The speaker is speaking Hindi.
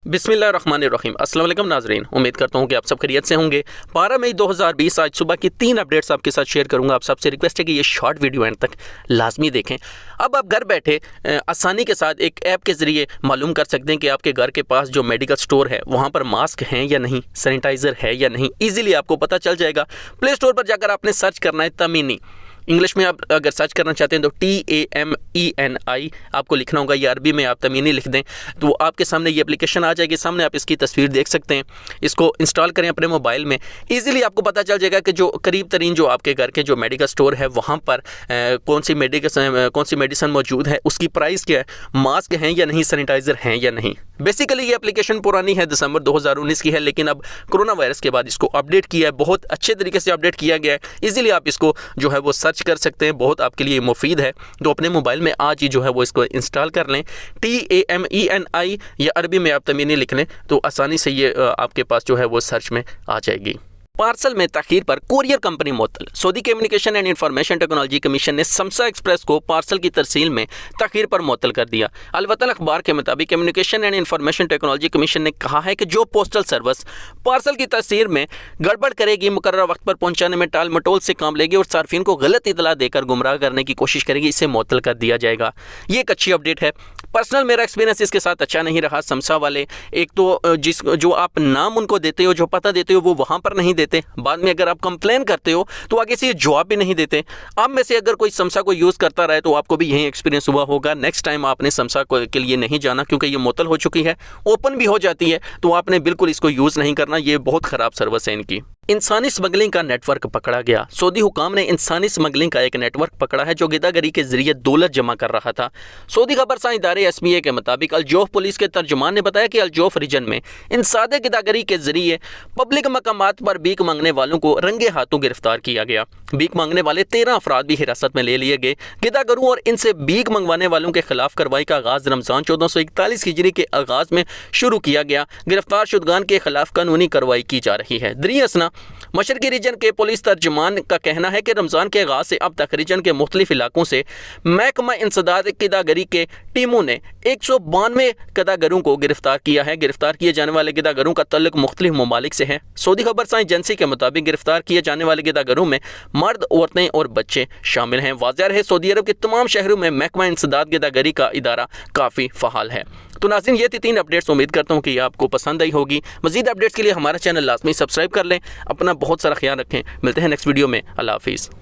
बिस्मिल्लाहिर्रहमानिर्रहीम। अस्सलाम वालेकुम नाज़रीन, उम्मीद करता हूँ कि आप सब खैरियत से होंगे। 12 मई 2020 आज सुबह की 3 अपडेट्स आपके साथ शेयर करूँगा। आप सबसे रिक्वेस्ट है कि ये शॉर्ट वीडियो एंड तक लाजमी देखें। अब आप घर बैठे आसानी के साथ एक ऐप के ज़रिए मालूम कर सकते हैं कि आपके घर के पास जो मेडिकल स्टोर है वहाँ पर मास्क हैं या नहीं, सैनिटाइज़र है या नहीं, ईजिली आपको पता चल जाएगा। प्ले स्टोर पर जाकर आपने सर्च करना है तमीनी। इंग्लिश में आप अगर सर्च करना चाहते हैं तो TAMENI आपको लिखना होगा, या अरबी में आप तमीनी लिख दें तो आपके सामने ये एप्लीकेशन आ जाएगी। सामने आप इसकी तस्वीर देख सकते हैं। इसको इंस्टॉल करें अपने मोबाइल में। इजीली आपको पता चल जाएगा कि जो करीब तरीन जो आपके घर के जो मेडिकल स्टोर है वहाँ पर कौन सी मेडिसिन मौजूद है, उसकी प्राइस क्या है, मास्क हैं या नहीं, सैनिटाइज़र हैं या नहीं। बेसिकली ये एप्लीकेशन पुरानी है, दिसंबर 2019 की है, लेकिन अब कोरोना वायरस के बाद इसको अपडेट किया है, बहुत अच्छे तरीके से अपडेट किया गया है। इजीली आप इसको जो है वो सर्च कर सकते हैं, बहुत आपके लिए मुफीद है। तो अपने मोबाइल में आज ही जो है वो इसको इंस्टॉल कर लें। TAMENI या अरबी में आप तमीनी लिख लें तो आसानी से ये आपके पास जो है वो सर्च में आ जाएगी। पार्सल में तखीर पर कुरियर कंपनी मुअत्तल। Saudi communication and information technology commission ने समसा एक्सप्रेस को पार्सल की तरसील में तखीर पर मुअत्तल कर दिया। अल वतन अखबार के मुताबिक communication and information technology commission ने कहा है कि जो पोस्टल सर्विस पार्सल की तरसील में गड़बड़ करेगी, मुकर्रर वक्त पर पहुंचाने में टाल मटोल से काम लेगी और सार्फिन को गलत इतला देकर गुमराह करने की कोशिश करेगी, इसे मुअत्तल कर दिया जाएगा। ये एक अच्छी अपडेट है। पर्सनल मेरा एक्सपीरियंस इसके साथ अच्छा नहीं रहा। समसा वाले एक तो जो आप नाम उनको देते हो, जो पता देते हो, वो वहाँ पर नहीं देते। बाद में अगर आप कंप्लेन करते हो तो आगे से ये जवाब भी नहीं देते। आप में से अगर कोई समसा को यूज़ करता रहे तो आपको भी यही एक्सपीरियंस हुआ होगा। नेक्स्ट टाइम आपने समसा के लिए नहीं जाना, क्योंकि ये मुअत्तल हो चुकी है, ओपन भी हो जाती है, तो आपने बिल्कुल इसको यूज़ नहीं करना। ये बहुत ख़राब सर्विस है इनकी। इंसानी स्मगलिंग का नेटवर्क पकड़ा गया। सऊदी हुकाम ने इंसानी स्मगलिंग का एक नेटवर्क पकड़ा है जो गिदागरी के जरिए दौलत जमा कर रहा था। सऊदी खबरसां इदारे SBA के मुताबिक अलजोफ पुलिस के तर्जुमान ने बताया कि अलजोफ रीजन में इंसादे गिदागरी के जरिए पब्लिक मकामात पर भीख मांगने वालों को रंगे हाथों गिरफ्तार किया गया। भीख मांगने वाले 13 अफराद भी हिरासत में ले लिए गए। गिदागरों और इनसे भीख मंगवाने वालों के खिलाफ कार्रवाई का आगाज रमजान 1441 हिजरी के आगाज में शुरू किया गया। गिरफ्तार शुदगान के खिलाफ कानूनी कार्रवाई की जा रही है। दरियासना मशरकी रीजन के पुलिस तर्जुमान का कहना है कि रमज़ान के आगाज़ से अब तक रीजन के मुख्तलिफ इलाकों से महकमा इंसदाद गिदागरी के टीमों ने 192 गिदागरों को गिरफ्तार किया है। गिरफ्तार किए जाने वाले गिदागरों का तल्लुक मुख्तलिफ ममालिक से है। सऊदी खबरसां एजेंसी के मुताबिक गिरफ्तार किए जाने वाले गिदागरों में मर्द, औरतें और बच्चे शामिल हैं। वाज़ेह रहे सऊदी अरब के तमाम शहरों में महकमा इंसदाद गिदागरी का इदारा काफ़ी फ़हाल है। तो नाज़रीन, ये थी 3 अपडेट्स। उम्मीद करता हूँ कि ये आपको पसंद आई होगी। मज़ीद अपडेट्स के लिए हमारा चैनल लाजमी सब्सक्राइब कर लें। अपना बहुत सारा ख्याल रखें। मिलते हैं नेक्स्ट वीडियो में। अल्लाह हाफिज़।